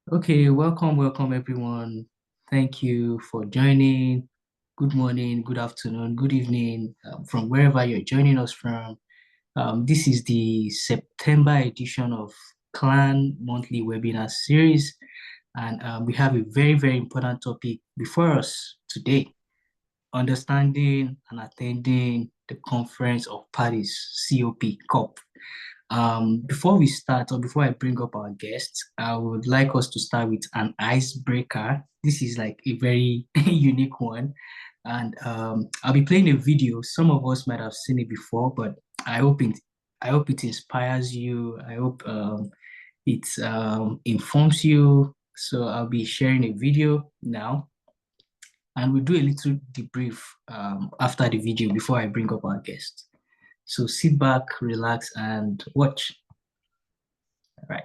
Okay, welcome everyone. Thank you for joining. Good morning, good afternoon, good evening, from wherever you're joining us from. This is the September edition of Clan Monthly Webinar Series, and we have a very important topic before us today: understanding and attending the Conference of Parties, COP, COP. Before we start, or before I bring up our guests, I would like us to start with an icebreaker. This is like a very unique one. And I'll be playing a video. Some of us might have seen it before, but I hope it I hope it inspires you. I hope it informs you. So I'll be sharing a video now, and we'll do a little debrief after the video before I bring up our guests. So sit back, relax, and watch. All right.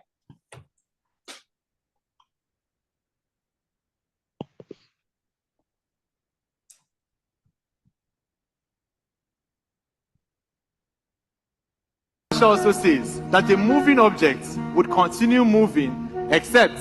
Also says that a moving object would continue moving except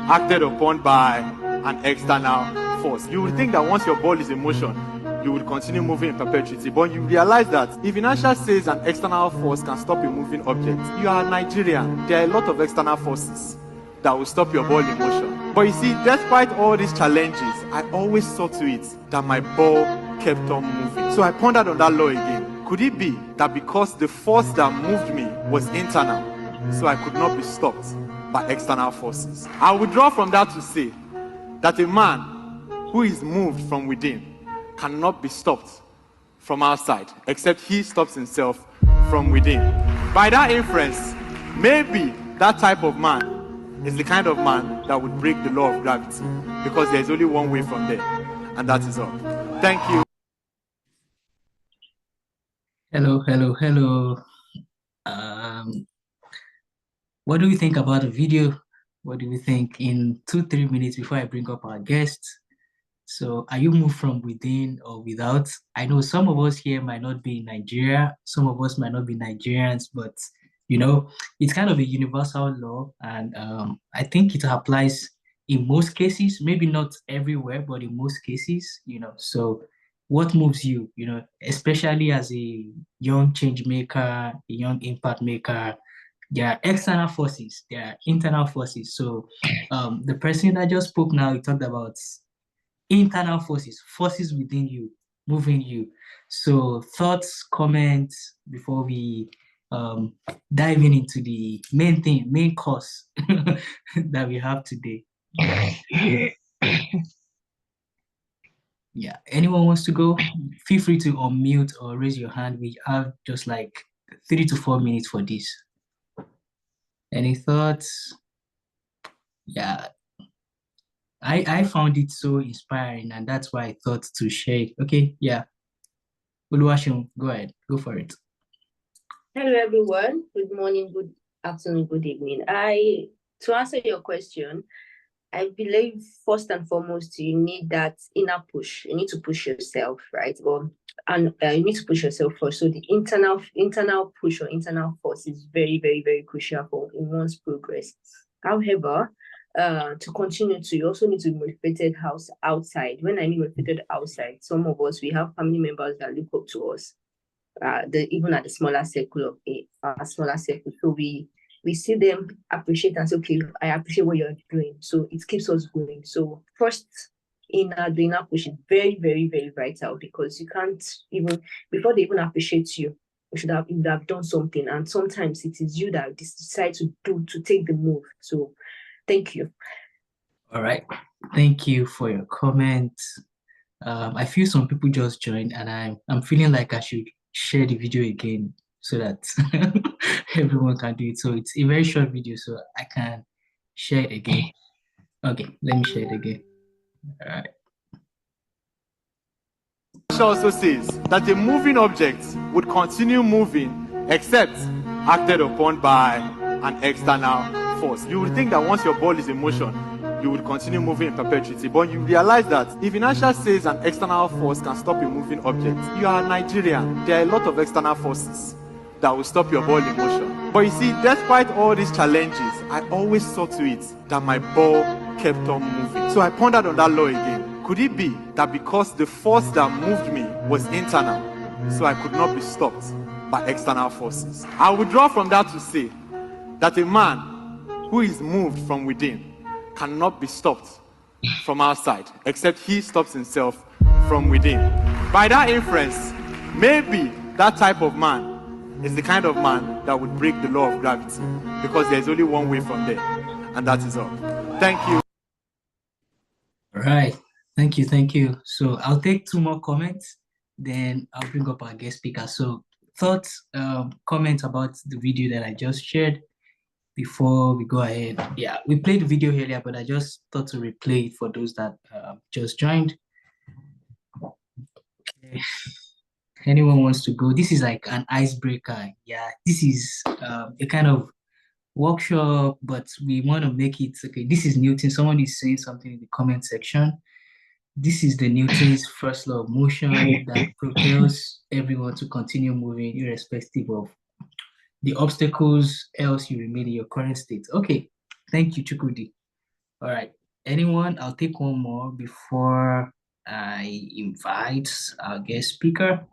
acted upon by an external force. You would think that once your ball is in motion, you would continue moving in perpetuity, but you realize that if inertia says an external force can stop a moving object, you are Nigerian. There are a lot of external forces that will stop your ball in motion. But you see, despite all these challenges, I always saw to it that my ball kept on moving. So I pondered on that law again. Could it be that because the force that moved me was internal, so I could not be stopped by external forces? I would draw from that to say that a man who is moved from within cannot be stopped from outside, except he stops himself from within. By that inference, maybe that type of man is the kind of man that would break the law of gravity, because there is only one way from there, and that is all. Thank you. Hello. Um, what do we think about the video? What do we think in 2-3 minutes before I bring up our guests? So, are you moved from within or without? I know some of us here might not be in Nigeria, some of us might not be Nigerians, but it's kind of a universal law, and I think it applies in most cases, maybe not everywhere, but in most cases. So, what moves you, especially as a young change maker, a young impact maker? There are external forces, there are internal forces. So, the person that just spoke now, he talked about internal forces, forces within you, moving you. So thoughts, comments before we diving into the main thing, main course that we have today. Yeah. Anyone wants to go? Feel free to unmute or raise your hand. We have just like 3 to 4 minutes for this. Any thoughts? Yeah. I found it so inspiring, and that's why I thought to share it. Okay, yeah. Oluwaseun, go ahead. Go for it. Hello, everyone. Good morning, good afternoon, good evening. To answer your question, I believe first and foremost, you need that inner push. You need to push yourself, right? You need to push yourself first. So the internal push or internal force is very crucial for in one's progress. However, to continue you also need to be motivated outside. When I mean motivated outside, some of us, we have family members that look up to us. Even at the smaller circle of a smaller circle. So we see them appreciate and say, okay, I appreciate what you're doing. So it keeps us going. So first, the inner push is very vital, because you can't even, before they even appreciate you, you'd have done something. And sometimes it is you that decide to take the move. So thank you. All right. Thank you for your comment. I feel some people just joined, and I'm feeling like I should share the video again so that everyone can do it. So it's a very short video, so I can share it again. Okay, let me share it again. All right. Also says that a moving object would continue moving except acted upon by an external force. You would think that once your ball is in motion, you would continue moving in perpetuity, but you realize that if inertia says an external force can stop a moving object, you are Nigerian. There are a lot of external forces that will stop your ball in motion. But you see, despite all these challenges, I always saw to it that my ball kept on moving. So I pondered on that law again. Could it be that because the force that moved me was internal, so I could not be stopped by external forces? I would draw from that to say that a man who is moved from within cannot be stopped from outside, except he stops himself from within. By that inference, maybe that type of man is the kind of man that would break the law of gravity, because there's only one way from there, and that is up. Thank you. All right. Thank you. Thank you. So I'll take two more comments, then I'll bring up our guest speaker. So thoughts, comments about the video that I just shared before we go ahead. Yeah, we played the video earlier, but I just thought to replay it for those that just joined. Okay. Anyone wants to go? This is like an icebreaker. Yeah, this is a kind of workshop, but we want to make it okay. This is Newton. Someone is saying something in the comment section. This is the Newton's first law of motion that propels everyone to continue moving irrespective of the obstacles, else you remain in your current state. Okay, thank you, Chukudi. All right, anyone? I'll take one more before I invite our guest speaker.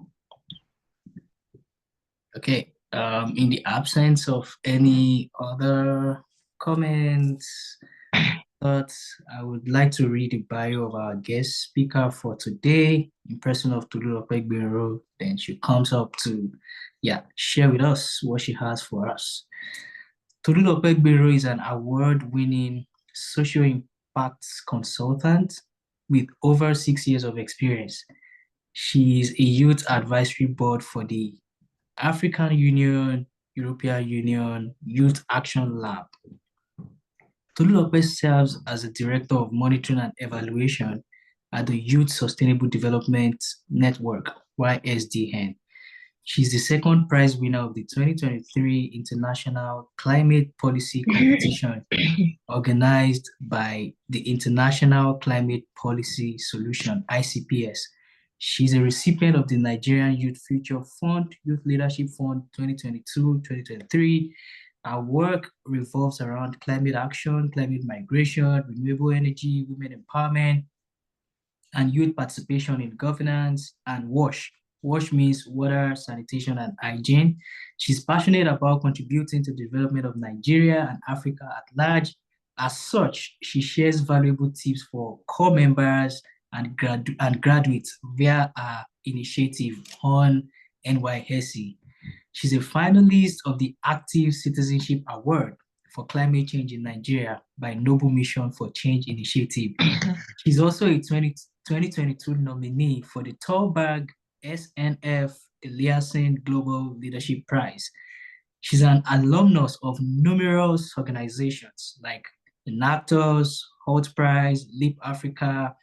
Okay, in the absence of any other comments, thoughts, I would like to read the bio of our guest speaker for today in person of Tolu Opegbero. Then she comes up to, share with us what she has for us. Tolu Opegbero is an award-winning social impact consultant with over 6 years of experience. She is a youth advisory board for the African Union, European Union Youth Action Lab. Tolu Lopez serves as the Director of Monitoring and Evaluation at the Youth Sustainable Development Network, YSDN. She's the second prize winner of the 2023 International Climate Policy Competition organized by the International Climate Policy Solution, ICPS. She's a recipient of the Nigerian Youth Future Fund, Youth Leadership Fund 2022-2023. Our work revolves around climate action, climate migration, renewable energy, women empowerment, and youth participation in governance, and WASH. WASH means water, sanitation, and hygiene. She's passionate about contributing to the development of Nigeria and Africa at large. As such, she shares valuable tips for core members and graduates via our initiative on NYSC. She's a finalist of the Active Citizenship Award for Climate Change in Nigeria by Noble Mission for Change Initiative. She's also a 2022 nominee for the Tallberg SNF Eliason Global Leadership Prize. She's an alumnus of numerous organizations like the NACTOS, Holt Prize, Leap Africa,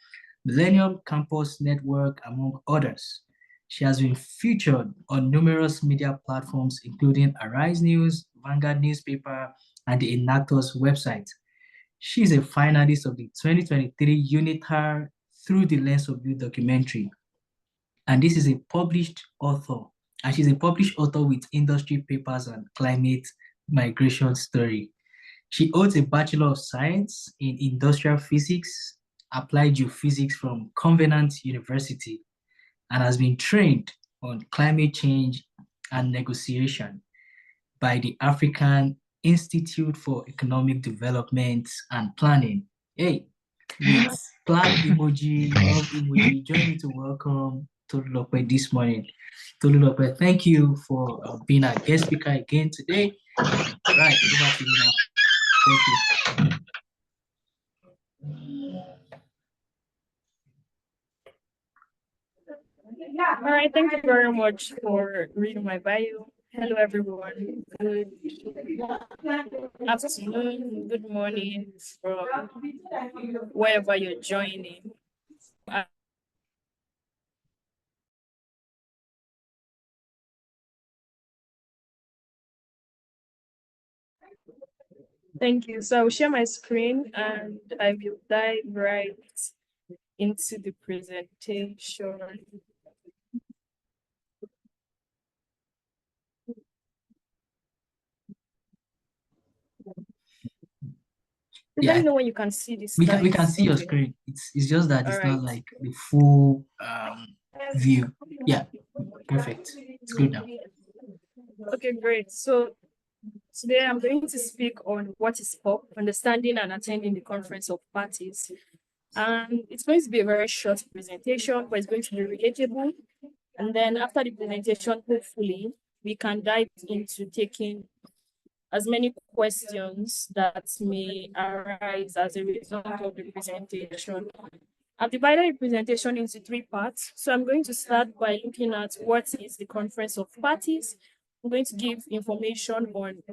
Millennium Campus Network, among others. She has been featured on numerous media platforms, including Arise News, Vanguard Newspaper, and the Enactors website. She is a finalist of the 2023 UNITAR Through the Lens of Youth documentary. And this is a published author. And she's a published author with industry papers on climate migration story. She holds a Bachelor of Science in Industrial Physics, Applied Geophysics from Covenant University, and has been trained on climate change and negotiation by the African Institute for Economic Development and Planning. Hey, with clap emoji, love emoji, join me to welcome Tolu Lope this morning. Tolu Lope, thank you for being our guest speaker again today. All right, over to you now. Thank you. All right, thank you very much for reading my bio. Hello, everyone. Good afternoon, good morning from wherever you're joining. Thank you. So I'll share my screen and I will dive right into the presentation. Let me Yeah, know when you can see the we can slides. see your Okay. screen. It's just that All it's not right. like the full view. Yeah, perfect. It's good now. Okay, great. So today I'm going to speak on what is C.O.P, understanding and attending the conference of parties. And it's going to be a very short presentation, but it's going to be relatable. And then after the presentation, hopefully, we can dive into taking as many questions that may arise as a result of the presentation. I've divided the presentation into three parts. So I'm going to start by looking at what is the Conference of Parties. I'm going to give information on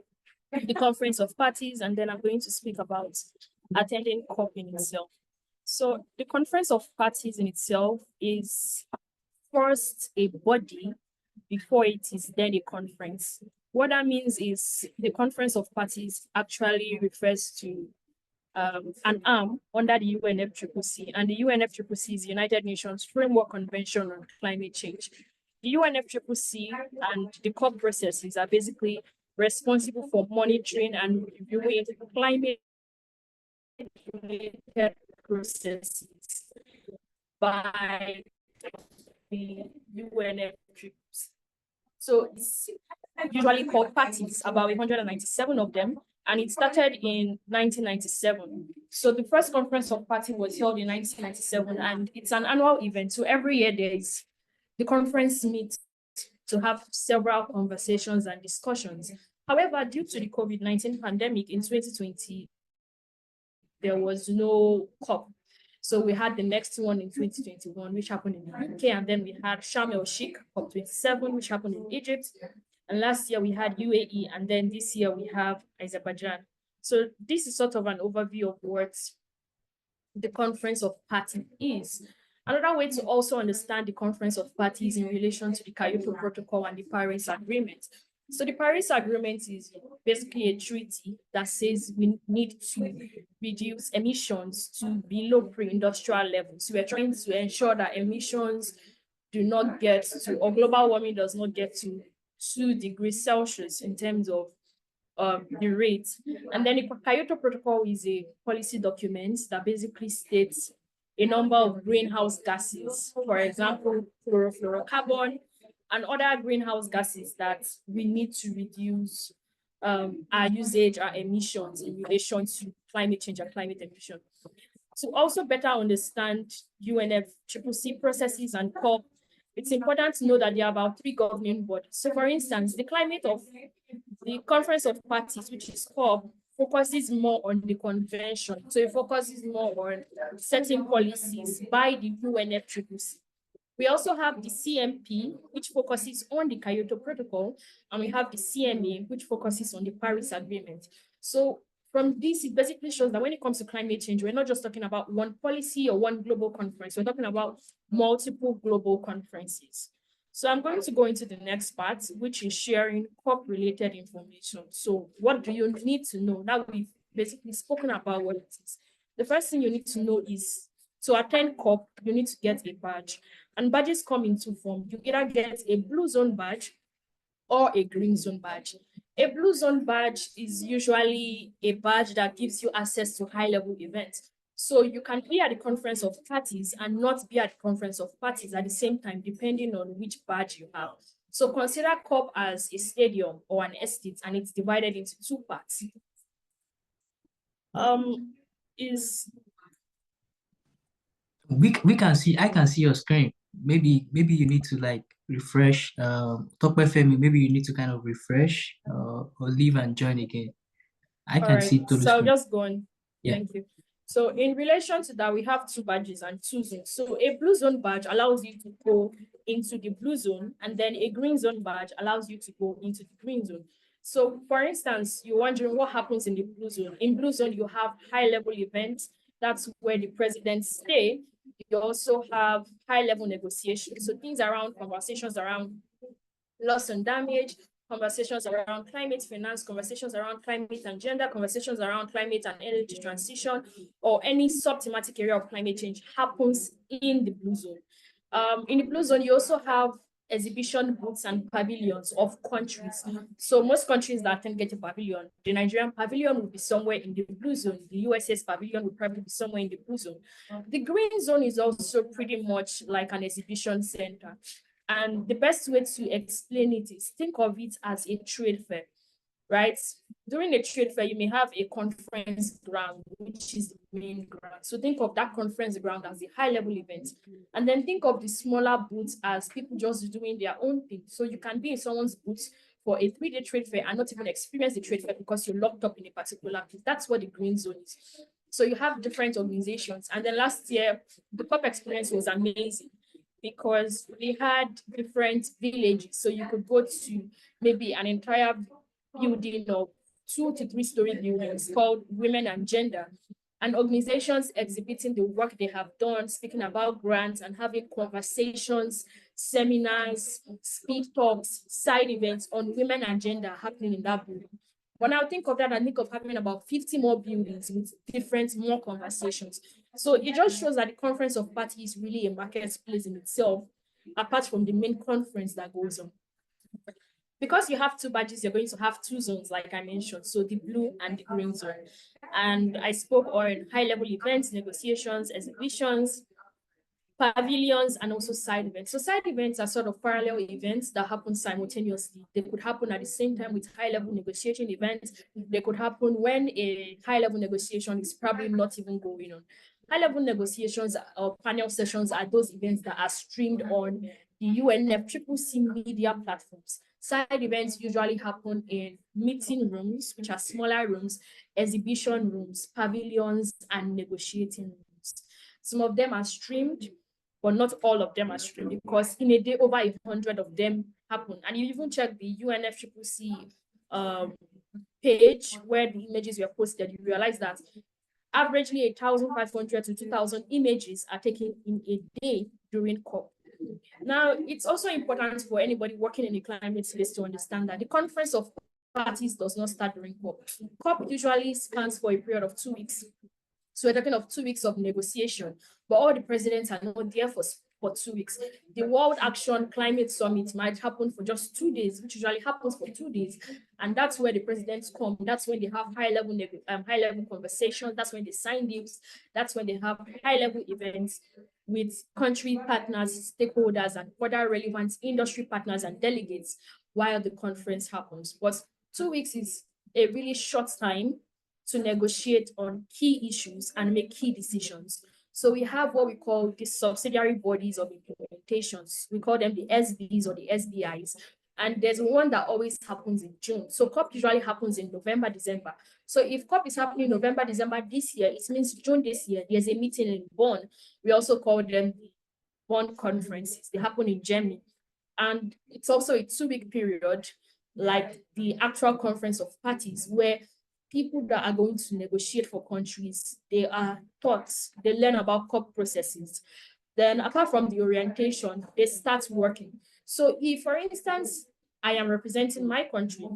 the Conference of Parties, and then I'm going to speak about attending C.O.P in itself. So the Conference of Parties in itself is first a body before it is then a conference. What that means is the Conference of Parties actually refers to an arm under the UNFCCC, and the UNFCCC is United Nations Framework Convention on Climate Change. The UNFCCC and the COP processes are basically responsible for monitoring and reviewing climate-related processes by the UNFCCC. So it's usually called parties, about 197 of them, and it started in 1997. So the first conference of party was held in 1997, and it's an annual event. So every year the conference meets to have several conversations and discussions. However, due to the COVID-19 pandemic in 2020, there was no COP. So we had the next one in 2021, which happened in the UK, and then we had Sharm el Sheikh COP27, which happened in Egypt. And last year we had UAE, and then this year we have Azerbaijan. So this is sort of an overview of what the Conference of Parties is. Another way to also understand the Conference of Parties in relation to the Kyoto Protocol and the Paris Agreement. So the Paris Agreement is basically a treaty that says we need to reduce emissions to below pre-industrial levels. So we're trying to ensure that emissions do not get to, or global warming does not get to 2 degrees Celsius in terms of the rate. And then the Kyoto Protocol is a policy document that basically states a number of greenhouse gases, for example, chlorofluorocarbon and other greenhouse gases that we need to reduce our usage, our emissions in relation to climate change and climate emission. To also better understand UNFCCC processes and COP, it's important to know that there are about 3 governing bodies. So for instance, the Conference of Parties, which is COP, focuses more on the convention. So it focuses more on setting policies by the UNFCCC. We also have the CMP, which focuses on the Kyoto Protocol, and we have the CMA, which focuses on the Paris Agreement. So from this, it basically shows that when it comes to climate change, we're not just talking about one policy or one global conference, we're talking about multiple global conferences. So I'm going to go into the next part, which is sharing COP-related information. So what do you need to know? Now we've basically spoken about what it is. The first thing you need to know is to attend COP, you need to get a badge. And badges come in 2 forms. You either get a blue zone badge or a green zone badge. A blue zone badge is usually a badge that gives you access to high-level events. So you can be at the Conference of Parties and not be at the Conference of Parties at the same time, depending on which badge you have. So consider COP as a stadium or an estate, and it's divided into 2 parts. Is We can see, I can see your screen. Maybe you need to like refresh Talk FM, maybe you need to kind of refresh or leave and join again. I All can right, see to the so I'll screen. just go on. Yeah. Thank you. So in relation to that, we have 2 badges and 2 zones. So a blue zone badge allows you to go into the blue zone, and then a green zone badge allows you to go into the green zone. So for instance, you're wondering what happens in the blue zone. In blue zone, you have high-level events. That's where the presidents stay. You also have high-level negotiations. So things around conversations around loss and damage, conversations around climate finance, conversations around climate and gender, conversations around climate and energy transition, or any sub-thematic area of climate change happens in the blue zone. In the blue zone, you also have exhibition booths and pavilions of countries. So most countries that can get a pavilion, the Nigerian pavilion will be somewhere in the blue zone. The USA's pavilion will probably be somewhere in the blue zone. The green zone is also pretty much like an exhibition center. And the best way to explain it is think of it as a trade fair, right? During a trade fair, you may have a conference ground, which is the main ground. So think of that conference ground as a high-level event. And then think of the smaller booths as people just doing their own thing. So you can be in someone's booth for a 3-day trade fair and not even experience the trade fair because you're locked up in a particular place. That's what the green zone is. So you have different organizations. And then last year, the COP experience was amazing because we had different villages. So you could go to maybe an entire building of 2 to 3-story buildings called Women and Gender, and organizations exhibiting the work they have done, speaking about grants and having conversations, seminars, speed talks, side events on women and gender happening in that building. When I think of that, I think of having about 50 more buildings with different more conversations. So it just shows that the conference of parties is really a marketplace in itself, apart from the main conference that goes on. Because you have 2 badges, you're going to have 2 zones, like I mentioned, so the blue and the green zone. And I spoke on high-level events, negotiations, exhibitions, pavilions, and also side events. So side events are sort of parallel events that happen simultaneously. They could happen at the same time with high-level negotiation events. They could happen when a high-level negotiation is probably not even going on. High-level negotiations or panel sessions are those events that are streamed on the UNFCCC media platforms. Side events usually happen in meeting rooms, which are smaller rooms, exhibition rooms, pavilions, and negotiating rooms. Some of them are streamed, but not all of them are streamed because in a day, over 100 of them happen. And you even check the UNFCCC page where the images were posted, you realize that averagely 1,500 to 2,000 images are taken in a day during COP. Now, it's also important for anybody working in the climate space to understand that the conference of parties does not start during COP. COP usually spans for a period of 2 weeks. So we're talking of 2 weeks of negotiation, but all the presidents are not there for 2 weeks. The World Action Climate Summit might happen for just 2 days, which usually happens for 2 days. And that's where the presidents come. That's when they have high-level conversations. That's when they sign deals. That's when they have high-level events with country partners, stakeholders, and other relevant industry partners and delegates while the conference happens. But 2 weeks is a really short time to negotiate on key issues and make key decisions. So we have what we call the subsidiary bodies of implementations. We call them the SBs or the SBIs. And there's one that always happens in June. So COP usually happens in November, December. So if COP is happening November, December this year, it means June this year, there's a meeting in Bonn. We also call them the Bonn conferences. They happen in Germany. And it's also a 2-week period, like the actual conference of parties, where people that are going to negotiate for countries, they are taught, they learn about COP processes. Then apart from the orientation, they start working. So if, for instance, I am representing my country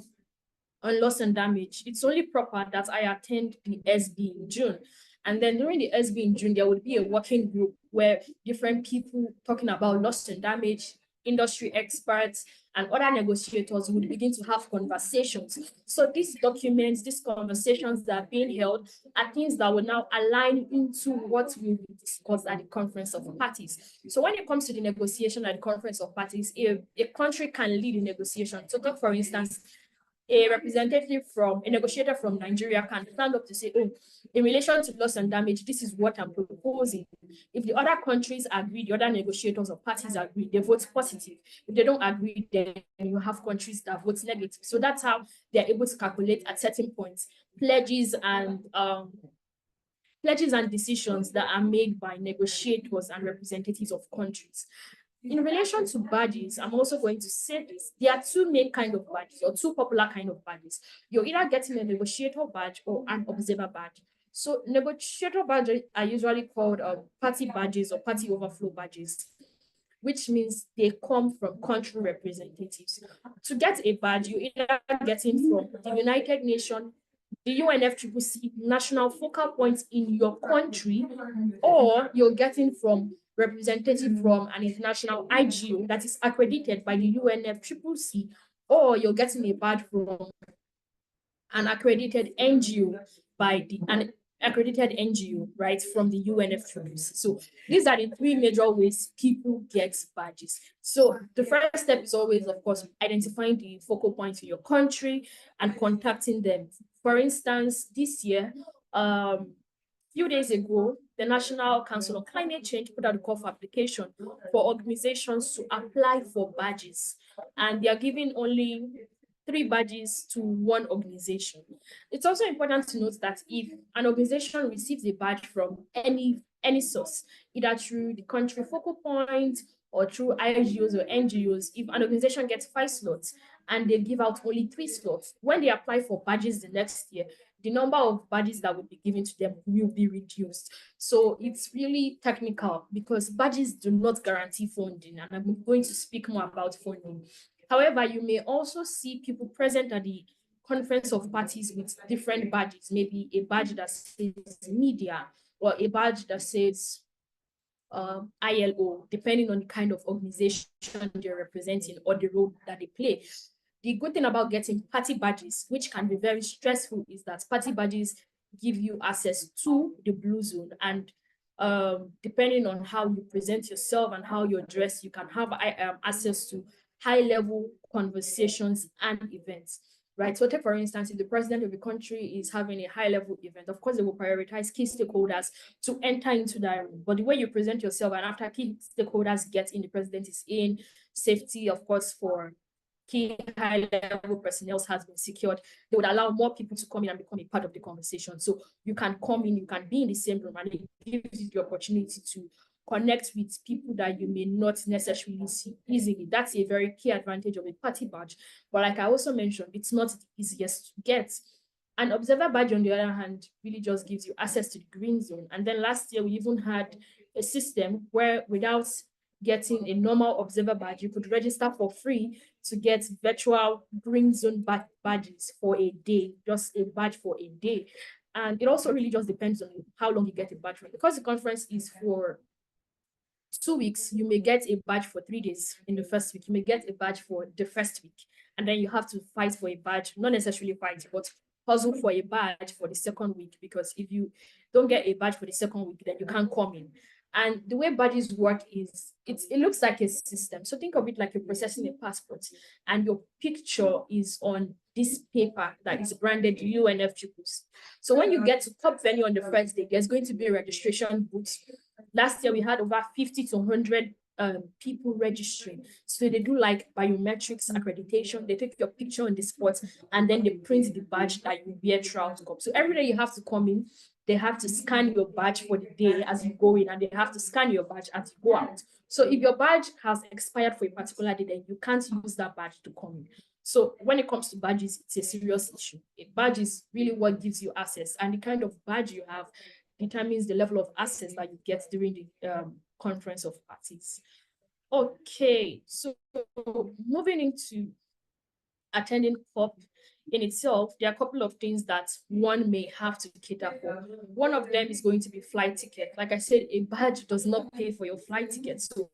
on loss and damage, it's only proper that I attend the SB in June. And then during the SB in June, there would be a working group where different people talking about loss and damage, industry experts, and other negotiators would begin to have conversations. So these documents, these conversations that are being held are things that will now align into what will be discussed at the conference of parties. So when it comes to the negotiation at the conference of parties, a country can lead the negotiation. So for instance, a negotiator from Nigeria can stand up to say, oh, in relation to loss and damage, this is what I'm proposing. If the other countries agree, the other negotiators or parties agree, they vote positive. If they don't agree, then you have countries that vote negative. So that's how they're able to calculate at certain points pledges and decisions that are made by negotiators and representatives of countries. In relation to badges, I'm also going to say this. There are 2 main kinds of badges, or 2 popular kinds of badges. You're either getting a negotiator badge or an observer badge. So negotiator badges are usually called party badges or party overflow badges, which means they come from country representatives. To get a badge, you're either getting from the United Nations, the UNFCCC national focal points in your country, or you're getting from representative from an international IGO that is accredited by the UNFCCC, or you're getting a badge from an accredited NGO an accredited NGO, right, from the UNFCCC. So these are the three major ways people get badges. So the first step is always, of course, identifying the focal points in your country and contacting them. For instance, this year, few days ago, the National Council on Climate Change put out a call for application for organizations to apply for badges, and they are giving only 3 badges to one organization. It's also important to note that if an organization receives a badge from any source, either through the country focal point or through IGOs or NGOs, if an organization gets 5 slots and they give out only 3 slots, when they apply for badges the next year, the number of badges that will be given to them will be reduced. So it's really technical because badges do not guarantee funding, and I'm going to speak more about funding. However, you may also see people present at the conference of parties with different badges, maybe a badge that says media or a badge that says ILO, depending on the kind of organization they're representing or the role that they play. The good thing about getting party badges, which can be very stressful, is that party badges give you access to the blue zone, and depending on how you present yourself and how you're dressed, you can have access to high-level conversations and events, right? So take, for instance, if the president of the country is having a high-level event, of course, they will prioritize key stakeholders to enter into that room. But the way you present yourself, and after key stakeholders get in, the president is in, safety, of course, for key high-level personnel has been secured, they would allow more people to come in and become a part of the conversation. So you can come in, you can be in the same room, and it gives you the opportunity to connect with people that you may not necessarily see easily. That's a very key advantage of a party badge. But like I also mentioned, it's not the easiest to get. An observer badge, on the other hand, really just gives you access to the green zone. And then last year, we even had a system where without getting a normal observer badge, you could register for free to get virtual green zone badges for a day, just a badge for a day. And it also really just depends on how long you get a badge for. Because the conference is for 2 weeks, you may get a badge for 3 days in the first week. You may get a badge for the first week, and then you have to fight for a badge, not necessarily fight, but puzzle for a badge for the second week, because if you don't get a badge for the second week, then you can't come in. And the way badges work is it looks like a system. So think of it like you're processing a passport and your picture is on this paper that is branded UNFCCC. So when you get to C.O.P venue on the first day, there's going to be a registration booth. Last year, we had over 50 to 100 people registering. So they do like biometrics accreditation. They take your picture on the spot and then they print the badge that you wear throughout C.O.P. So every day you have to come in, they have to scan your badge for the day as you go in, and they have to scan your badge as you go out. So if your badge has expired for a particular day, then you can't use that badge to come in. So when it comes to badges, it's a serious issue. A badge is really what gives you access, and the kind of badge you have determines the level of access that you get during the conference of parties. Okay, so moving into attending C.O.P in itself, there are a couple of things that one may have to cater for. One of them is going to be flight ticket. Like I said, a badge does not pay for your flight ticket. So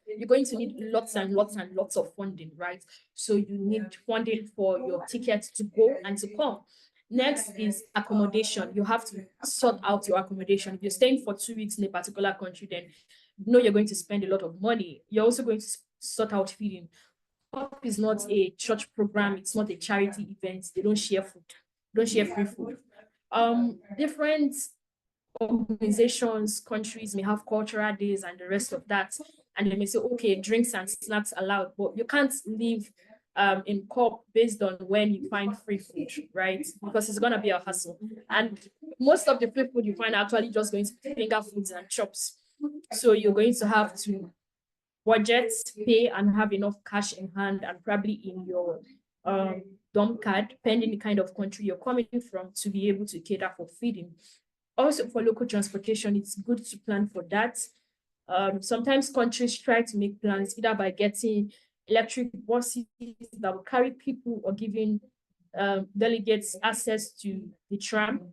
you're going to need lots and lots and lots of funding, right? So you need funding for your ticket to go and to come. Next is accommodation. You have to sort out your accommodation. If you're staying for 2 weeks in a particular country, then you know you're going to spend a lot of money. You're also going to sort out feeding. C.O.P is not a church program. It's not a charity event. They don't share food. They don't share free food. Different organizations, countries may have cultural days and the rest of that. And they may say, okay, drinks and snacks allowed, but you can't live in C.O.P based on when you find free food, right? Because it's gonna be a hassle. And most of the free food you find are actually just going to be finger foods and chops. So you're going to have to budget, pay, and have enough cash in hand and probably in your dump card, depending the kind of country you're coming from, to be able to cater for feeding. Also, for local transportation, it's good to plan for that. Sometimes countries try to make plans either by getting electric buses that will carry people or giving delegates access to the tram.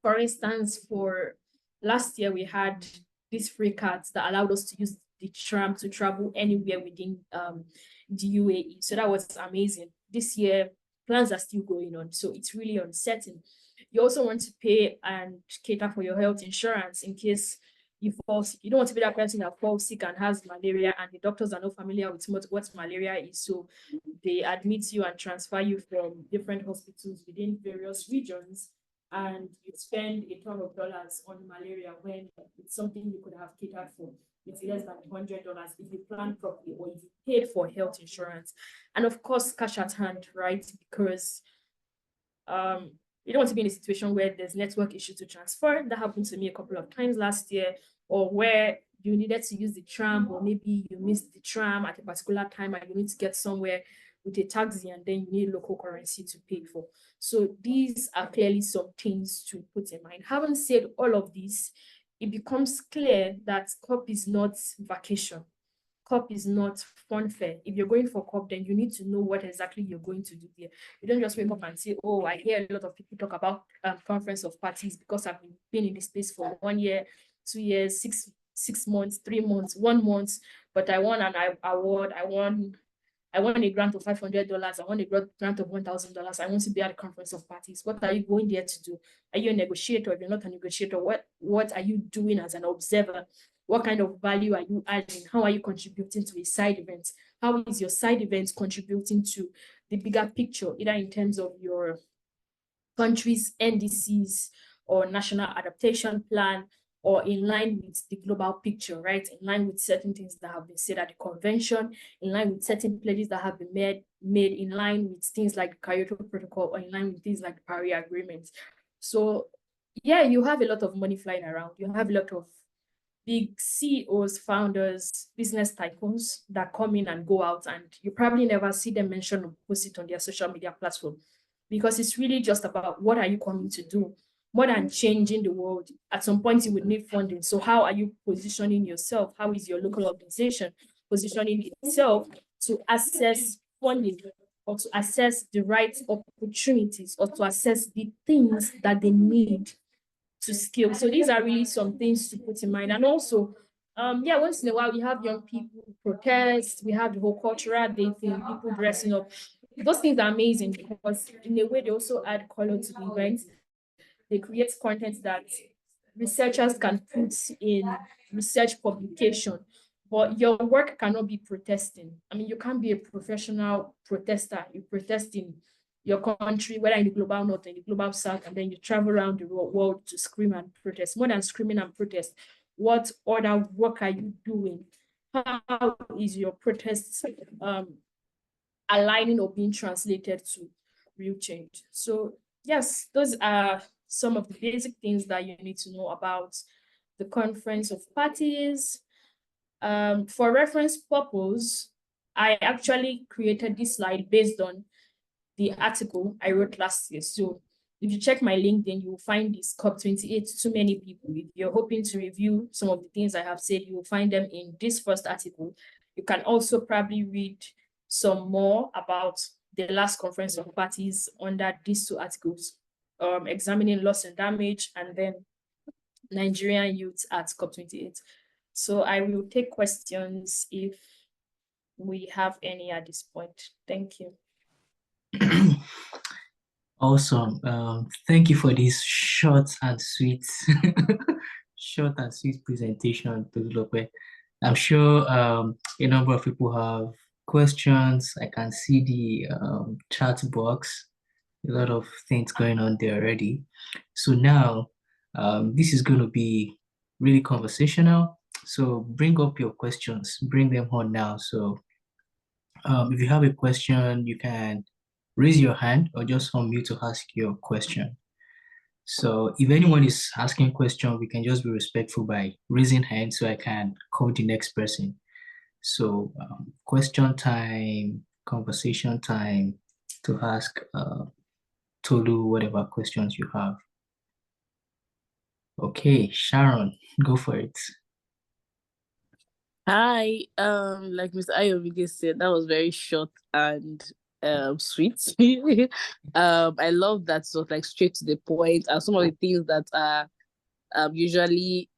For instance, for last year, we had these free cards that allowed us to use the tram to travel anywhere within the UAE. So that was amazing. This year, plans are still going on, so it's really uncertain. You also want to pay and cater for your health insurance in case you fall sick. You don't want to be that person that falls sick and has malaria, and the doctors are not familiar with what malaria is. So they admit you and transfer you from different hospitals within various regions, and you spend a ton of dollars on malaria when it's something you could have catered for. It's less than $100 if you plan properly or if you paid for health insurance. And of course, cash at hand, right? Because you don't want to be in a situation where there's network issue to transfer. That happened to me a couple of times last year, or where you needed to use the tram, or maybe you missed the tram at a particular time and you need to get somewhere with a taxi, and then you need local currency to pay for. So these are clearly some things to put in mind. Having said all of this, it becomes clear that C.O.P is not vacation. C.O.P is not fun fair. If you're going for C.O.P, then you need to know what exactly you're going to do there. You don't just wake up and say, oh, I hear a lot of people talk about conference of parties because I've been in this space for 1 year, 2 years, 6 months, 3 months, 1 month, but I won an award. I want a grant of $500. I want a grant of $1,000. I want to be at a conference of parties. What are you going there to do? Are you a negotiator? If you're not a negotiator, what are you doing as an observer? What kind of value are you adding? How are you contributing to a side event? How is your side event contributing to the bigger picture, either in terms of your country's NDCs or national adaptation plan, or in line with the global picture, right? In line with certain things that have been said at the convention, in line with certain pledges that have been made in line with things like the Kyoto Protocol, or in line with things like the Paris Agreement. So yeah, you have a lot of money flying around. You have a lot of big CEOs, founders, business tycoons that come in and go out, and you probably never see them mention or post it on their social media platform, because it's really just about what are you coming to do more than changing the world. At some point, you would need funding. So how are you positioning yourself? How is your local organization positioning itself to access funding, or to access the right opportunities, or to access the things that they need to scale? So these are really some things to put in mind. And also, yeah, once in a while we have young people protest, we have the whole cultural day thing, people dressing up. Those things are amazing because in a way they also add color to the event. They create content that researchers can put in research publication, but your work cannot be protesting. I mean, you can't be a professional protester. You protest in your country, whether in the global north or in the global south, and then you travel around the world to scream and protest. More than screaming and protest, what other work are you doing? How is your protest aligning or being translated to real change? So yes, those are some of the basic things that you need to know about the Conference of Parties. For reference purpose, I actually created this slide based on the article I wrote last year. So if you check my LinkedIn, you will find this COP28 too many people. If you're hoping to review some of the things I have said, you will find them in this first article. You can also probably read some more about the last conference of parties under these two articles, examining loss and damage, and then Nigerian youth at COP28. So I will take questions if we have any at this point. Thank you. Awesome. Thank you for this short and sweet, short and sweet presentation, Tolulope. I'm sure a number of people have questions. I can see the chat box, a lot of things going on there already. So now, this is going to be really conversational. So bring up your questions, bring them on now. So if you have a question, you can raise your hand or just unmute to ask your question. So if anyone is asking a question, we can just be respectful by raising hand so I can call the next person. So question time, conversation time to ask Tolu whatever questions you have. Okay, Sharon, go for it. Hi, like Mr. Ayomide said, that was very short and sweet. I love that sort of like straight to the point, and some of the things that are usually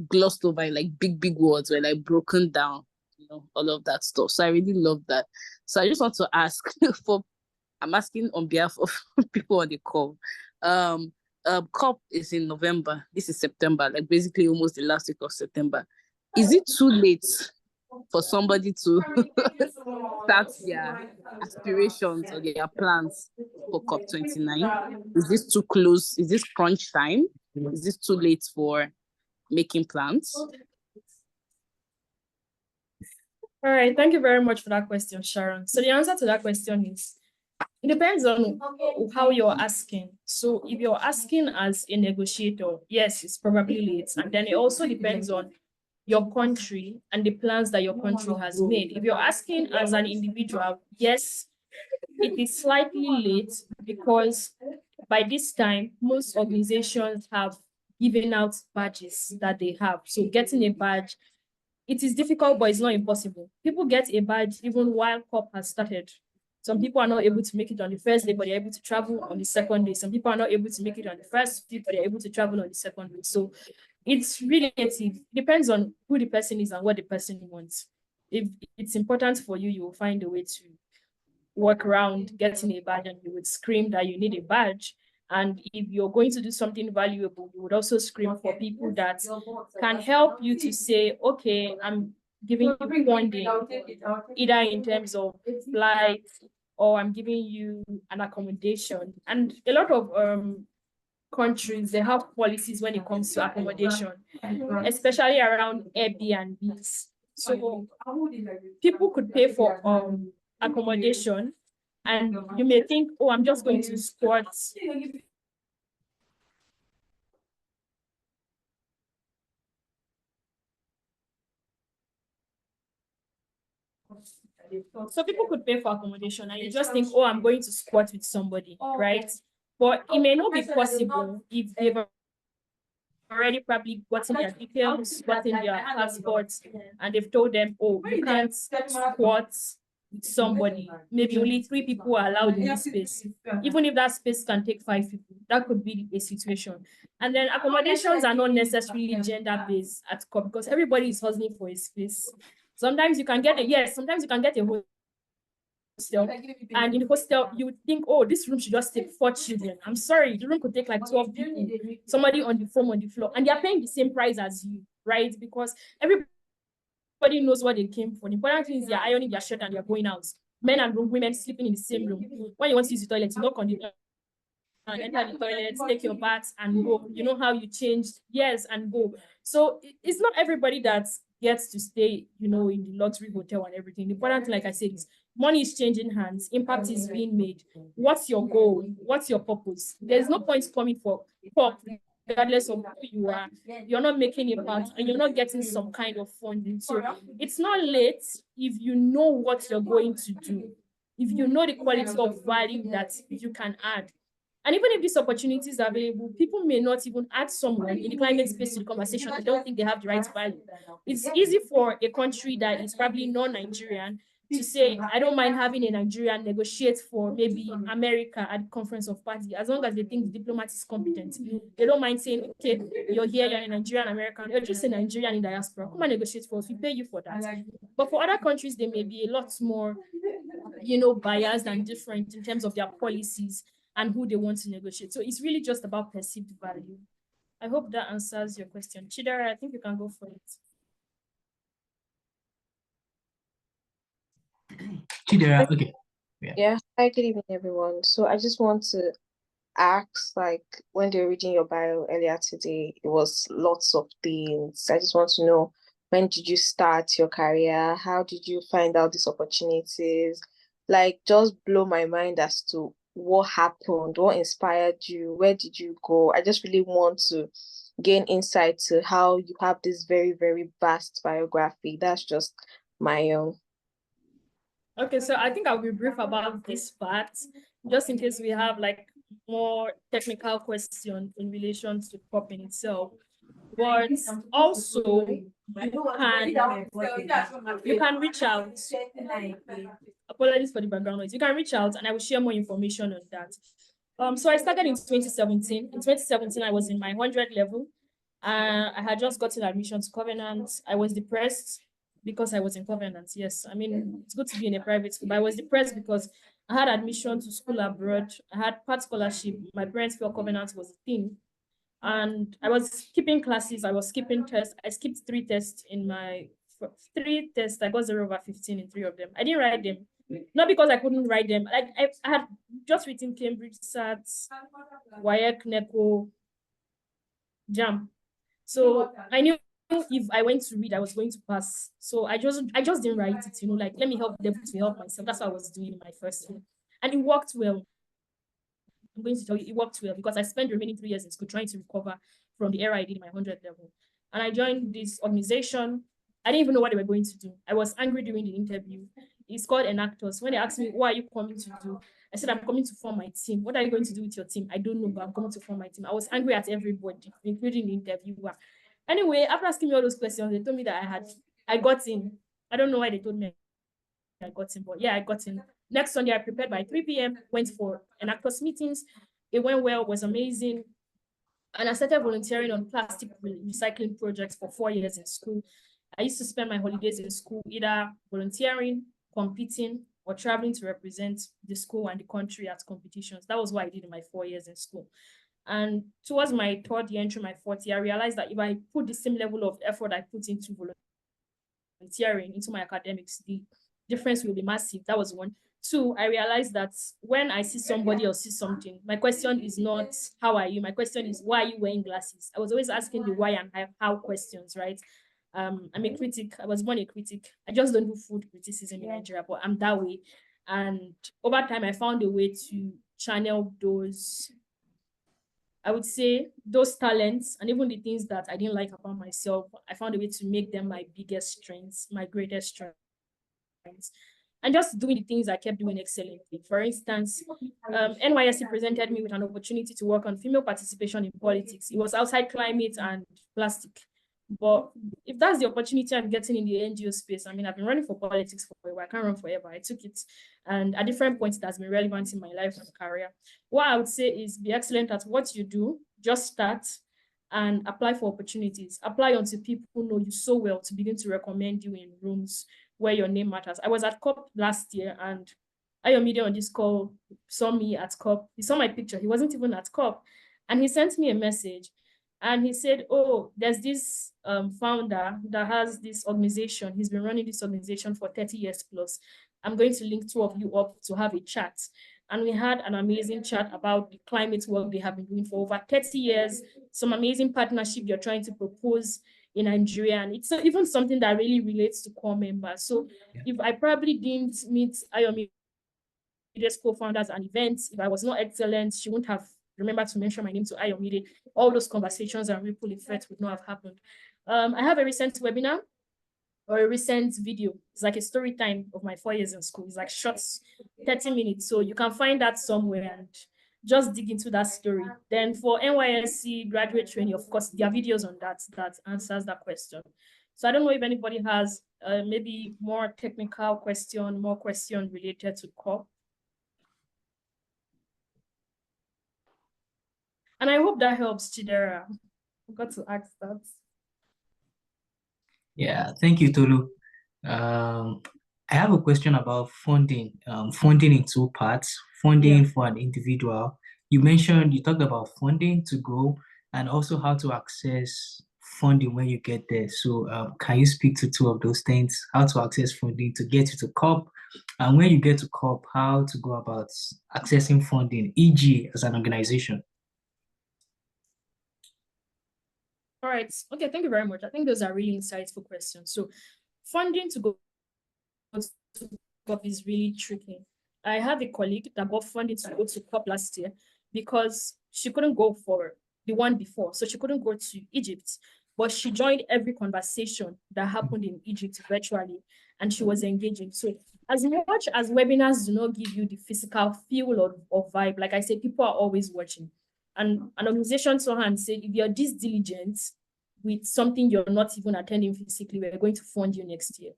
glossed over, like big words were like broken down, all of that stuff. So I really love that. So I just want to ask I'm asking on behalf of people on the call. C.O.P is in November. This is September, like basically almost the last week of September. Is it too late for somebody to start their aspirations or their plans for COP29? Is this too close? Is this crunch time? Is this too late for making plans? All right, thank you very much for that question, Sharon. So the answer to that question is, it depends on how you're asking. So if you're asking as a negotiator, yes, it's probably late. And then it also depends on your country and the plans that your country has made. If you're asking as an individual, yes, it is slightly late because by this time, most organizations have given out badges that they have. So getting a badge, it is difficult, but it's not impossible. People get a badge even while C.O.P has started. Some people are not able to make it on the first day, but they're able to travel on the second day. Some people are not able to make it on the first week, but they're able to travel on the second week. So it's relative. It depends on who the person is and what the person wants. If it's important for you, you will find a way to work around getting a badge, and you would scream that you need a badge. And if you're going to do something valuable, you would also scream for people that can help you to say, okay, I'm giving you funding, either in terms of flight, or I'm giving you an accommodation. And a lot of countries, they have policies when it comes to accommodation, especially around Airbnbs. So people could pay for accommodation, and you may think, oh, I'm just going to squat. So people could pay for accommodation, and you just think, oh, I'm going to squat with somebody, right? But it may not be possible if they've already probably gotten their details, gotten their passports, and they've told them, oh, you can't squat with somebody. Maybe only 3 people are allowed in this space. Even if that space can take 5 people, that could be a situation. And then accommodations are not necessarily gender-based at COP because everybody is hustling for a space. Sometimes you can get sometimes you can get a hostel, and in the hostel you would think, oh, this room should just take 4 children. I'm sorry, the room could take like 12 people, somebody on the foam on the floor, and they're paying the same price as you, right? Because everybody knows what they came for. The important thing is they're ironing their shirt and they're going out. Men and women sleeping in the same room. When you want to use the toilet, you knock on the enter the toilet, take your bath and go. You know how you change, yes, and go. So it's not everybody that gets to stay, in the luxury hotel and everything. The important thing, like I said, is money is changing hands, impact is being made. What's your goal? What's your purpose? There's no point coming for COP, regardless of who you are. You're not making impact and you're not getting some kind of funding. So it's not late if you know what you're going to do, if you know the quality of value that you can add. And even if these opportunities are available, people may not even add someone in the climate space to the conversation. They don't think they have the right value. It's easy for a country that is probably non-Nigerian to say, I don't mind having a Nigerian negotiate for maybe America at the conference of party, as long as they think the diplomat is competent. They don't mind saying, okay, you're here, you're a Nigerian American, you're just a Nigerian in diaspora. Come and negotiate for us, we pay you for that. But for other countries, they may be a lot more, biased and different in terms of their policies and who they want to negotiate. So it's really just about perceived value. I hope that answers your question. Chidera, I think you can go for it. Chidera, okay. Yeah. Hi, good evening, everyone. So I just want to ask, like, when they were reading your bio earlier today, it was lots of things. I just want to know, when did you start your career? How did you find out these opportunities? Like, just blow my mind as to what happened, what inspired you, where did you go? I just really want to gain insight to how you have this very, very vast biography. That's just my own. Okay, so I think I'll be brief about this part, just in case we have like more technical questions in relation to COP in itself. But also, you can reach out. Apologies for the background noise. You can reach out and I will share more information on that. So I started in 2017. In 2017, I was in my 100 level. I had just gotten admission to Covenant. I was depressed because I was in Covenant. Yes, I mean, it's good to be in a private school, but I was depressed because I had admission to school abroad. I had part scholarship. My parents felt Covenant was a thing. And I was skipping classes. I was skipping tests. I skipped 3 tests in my 3 tests. I got 0/15 in 3 of them. I didn't write them. Not because I couldn't write them. Like I had just written Cambridge SAT, WAEC, NECO, JAM. So I knew if I went to read, I was going to pass. So I just didn't write it, like let me help them to help myself. That's what I was doing in my first year. And it worked well. I'm going to tell you it worked well because I spent the remaining 3 years in school trying to recover from the error I did in my 100 level. And I joined this organization. I didn't even know what they were going to do. I was angry during the interview. It's called Enactors. When they asked me, what are you coming to do? I said, I'm coming to form my team. What are you going to do with your team? I don't know, but I'm coming to form my team. I was angry at everybody, including the interviewer. Anyway, after asking me all those questions, they told me that I got in. I don't know why they told me I got in, but yeah, I got in. Next Sunday, I prepared by 3 p.m., went for Enactors meetings. It went well, was amazing. And I started volunteering on plastic recycling projects for 4 years in school. I used to spend my holidays in school either volunteering, competing, or traveling to represent the school and the country at competitions. That was what I did in my 4 years in school. And towards my third year, entering my fourth year, I realized that if I put the same level of effort I put into volunteering, into my academics, the difference will be massive. That was one. Two, I realized that when I see somebody or see something, my question is not how are you? My question is why are you wearing glasses? I was always asking the why and how questions, right? I'm a critic. I was born a critic. I just don't do food criticism in Nigeria, but I'm that way. And over time, I found a way to channel those, I would say, those talents and even the things that I didn't like about myself. I found a way to make them my biggest strengths, my greatest strengths, and just doing the things I kept doing excellently. For instance, NYSC presented me with an opportunity to work on female participation in politics. It was outside climate and plastic. But if that's the opportunity I'm getting in the NGO space, I mean, I've been running for politics for a while. I can't run forever. I took it. And at different points, it has been relevant in my life and career. What I would say is be excellent at what you do. Just start and apply for opportunities. Apply until people know you so well to begin to recommend you in rooms where your name matters. I was at C.O.P last year, and Ayomide on this call saw me at C.O.P. He saw my picture. He wasn't even at C.O.P. And he sent me a message. And he said, oh, there's this founder that has this organization. He's been running this organization for 30 years plus. I'm going to link 2 of you up to have a chat. And we had an amazing chat about the climate work they have been doing for over 30 years, some amazing partnership they're trying to propose in Nigeria. And it's even something that really relates to core members. So if I probably didn't meet Ayomide's co-founders and events, if I was not excellent, she wouldn't have remembered to mention my name to Ayomide. All those conversations and ripple effects would not have happened. I have a recent webinar or a recent video. It's like a story time of my 4 years in school. It's like shorts, 30 minutes. So you can find that somewhere and just dig into that story. Then for NYSC graduate training, of course, there are videos on that answers that question. So I don't know if anybody has maybe more technical question, more question related to C.O.P. And I hope that helps, Chidera. I forgot to ask that. Yeah, thank you, Tolu. I have a question about funding. Funding in 2 parts. Funding for an individual. You talked about funding to grow and also how to access funding when you get there. So can you speak to 2 of those things? How to access funding to get you to C.O.P, and when you get to C.O.P, how to go about accessing funding, e.g. as an organization? All right. Okay, thank you very much. I think those are really insightful questions. So funding to go to C.O.P is really tricky. I have a colleague that got funding to go to C.O.P last year because she couldn't go for the one before. So she couldn't go to Egypt, but she joined every conversation that happened in Egypt virtually, and she was engaging. So as much as webinars do not give you the physical feel or vibe, like I said, people are always watching. And an organization saw her and said, if you're this diligent with something you're not even attending physically, we're going to fund you next year.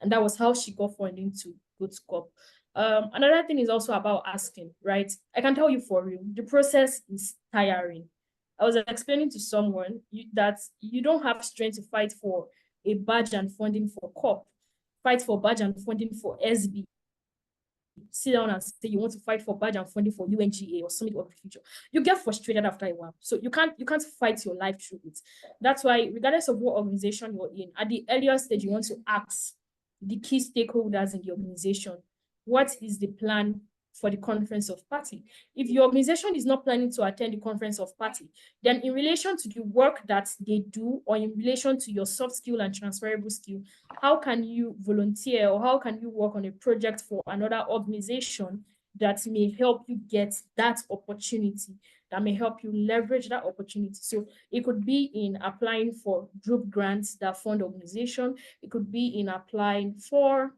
And that was how she got funding to go to C.O.P. Another thing is also about asking, right? I can tell you for real, the process is tiring. I was explaining to someone that you don't have strength to fight for a badge and funding for C.O.P, fight for badge and funding for SB, sit down and say you want to fight for badge and funding for UNGA or Summit of the Future. You get frustrated after a while. So you can't fight your life through it. That's why, regardless of what organization you're in, at the earlier stage, you want to ask the key stakeholders in the organization, what is the plan for the conference of party? If your organization is not planning to attend the conference of party, then in relation to the work that they do, or in relation to your soft skill and transferable skill, how can you volunteer, or how can you work on a project for another organization that may help you get that opportunity, that may help you leverage that opportunity? So it could be in applying for group grants that fund organization. It could be in applying for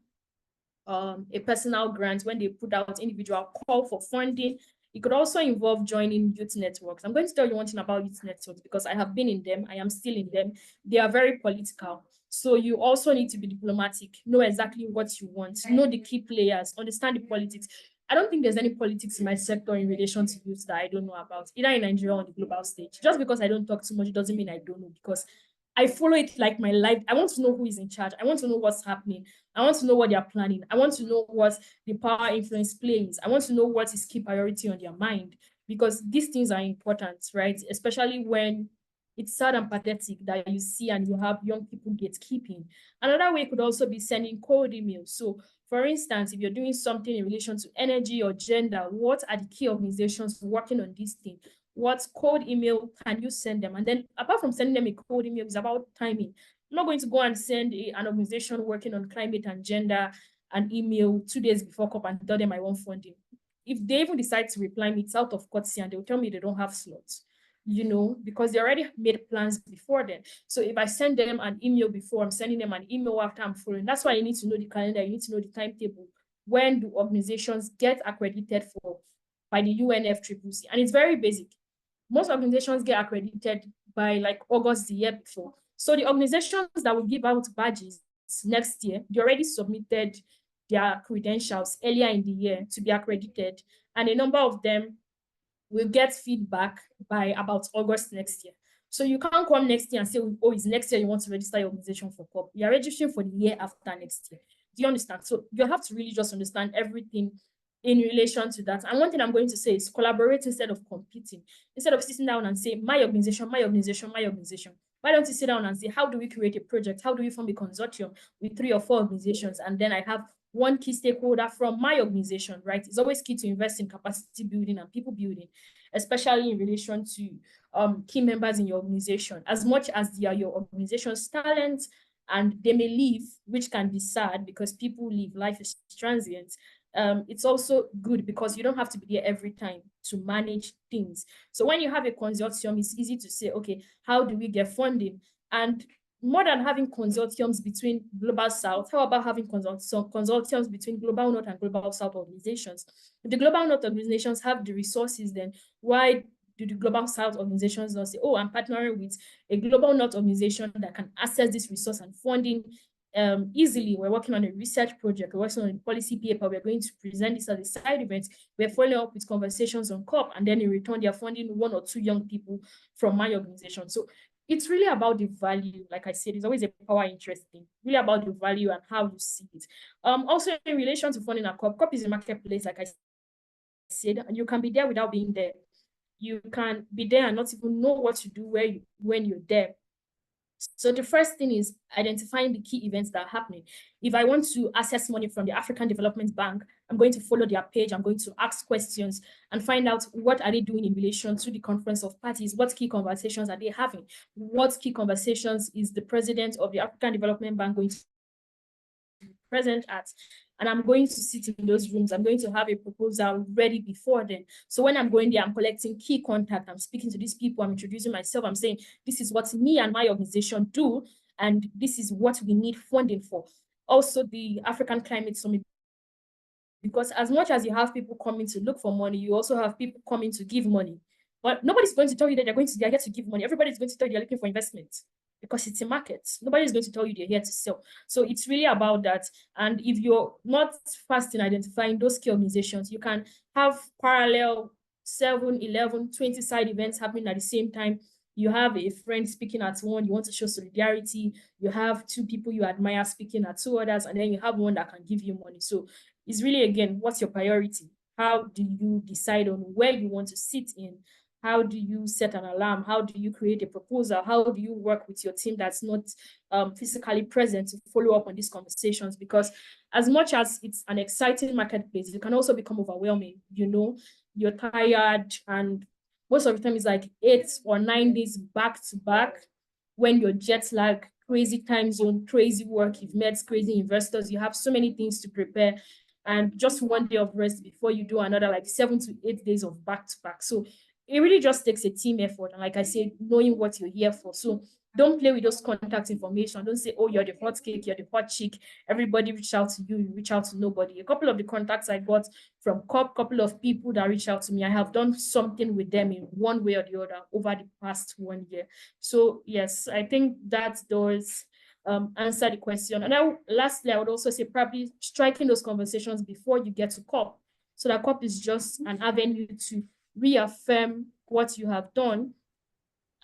a personal grant when they put out individual call for funding. It could also involve joining youth networks. I'm going to tell you one thing about youth networks because I have been in them. I am still in them. They are very political. So you also need to be diplomatic, know exactly what you want, know the key players, understand the politics. I don't think there's any politics in my sector in relation to youth that I don't know about, either in Nigeria or on the global stage. Just because I don't talk too much, it doesn't mean I don't know, because I follow it like my life. I want to know who is in charge. I want to know what's happening. I want to know what they are planning. I want to know what the power influence plays. I want to know what is key priority on their mind, because these things are important, right? Especially when it's sad and pathetic that you see and you have young people gatekeeping. Another way could also be sending cold emails. So, for instance, if you're doing something in relation to energy or gender, what are the key organizations working on this thing? What cold email can you send them? And then apart from sending them a cold email, it's about timing. I'm not going to go and send an organization working on climate and gender an email 2 days before C.O.P and tell them I want funding. If they even decide to reply me, it's out of courtesy, and they'll tell me they don't have slots, because they already made plans before then. So if I send them an email before, I'm sending them an email after I'm following. That's why you need to know the calendar. You need to know the timetable. When do organizations get accredited by the UNFCCC? And it's very basic. Most organizations get accredited by like August the year before. So the organizations that will give out badges next year, they already submitted their credentials earlier in the year to be accredited, and a number of them will get feedback by about August next year. So you can't come next year and say, oh, it's next year you want to register your organization for C.O.P. You're registering for the year after next year. Do you understand? So you have to really just understand everything in relation to that. And one thing I'm going to say is collaborate instead of competing. Instead of sitting down and say, my organization, my organization, my organization. Why don't you sit down and say, how do we create a project? How do we form a consortium with 3 or 4 organizations? And then I have one key stakeholder from my organization, right? It's always key to invest in capacity building and people building, especially in relation to key members in your organization. As much as they are your organization's talent and they may leave, which can be sad because people leave, life is transient. It's also good because you don't have to be there every time to manage things. So when you have a consortium, it's easy to say, okay, how do we get funding? And more than having consortiums between Global South, how about having consortiums between Global North and Global South organizations? If the Global North organizations have the resources, then why do the Global South organizations not say, oh, I'm partnering with a Global North organization that can access this resource and funding easily? We're working on a research project, we're working on a policy paper, we're going to present this as a side event, we're following up with conversations on C.O.P, and then in return, they're funding 1 or 2 young people from my organization. So it's really about the value. Like I said, it's always a power interest thing, really about the value and how you see it. Also in relation to funding a C.O.P is a marketplace, like I said, and you can be there without being there. You can be there and not even know what to do when you're there. So the first thing is identifying the key events that are happening. If I want to access money from the African Development Bank, I'm going to follow their page. I'm going to ask questions and find out what are they doing in relation to the conference of parties. What key conversations are they having? What key conversations is the president of the African Development Bank going to be present at? And I'm going to sit in those rooms. I'm going to have a proposal ready before then. So when I'm going there, I'm collecting key contact. I'm speaking to these people. I'm introducing myself. I'm saying, this is what me and my organization do, and this is what we need funding for. Also, the African Climate Summit, because as much as you have people coming to look for money, you also have people coming to give money. But nobody's going to tell you that they're here to give money. Everybody's going to tell you they're looking for investment, because it's a market. Nobody's going to tell you they're here to sell. So it's really about that. And if you're not fast in identifying those key organizations, you can have parallel 7, 11, 20 side events happening at the same time. You have a friend speaking at one, you want to show solidarity. You have 2 people you admire speaking at 2 others, and then you have one that can give you money. So it's really, again, what's your priority? How do you decide on where you want to sit in? How do you set an alarm? How do you create a proposal? How do you work with your team that's not physically present to follow up on these conversations? Because as much as it's an exciting marketplace, it can also become overwhelming. You're tired, and most of the time it's like 8 or 9 days back to back when you're jet lag, crazy time zone, crazy work, you've met crazy investors, you have so many things to prepare, and just 1 day of rest before you do another like 7 to 8 days of back to back. So it really just takes a team effort. And like I said, knowing what you're here for. So don't play with those contact information. Don't say, oh, you're the hot cake, you're the hot chick. Everybody reach out to you, you reach out to nobody. A couple of the contacts I got from C.O.P, couple of people that reach out to me, I have done something with them in one way or the other over the past 1 year. So yes, I think that does answer the question. And lastly, I would also say probably striking those conversations before you get to C.O.P. So that C.O.P is just an avenue to reaffirm what you have done.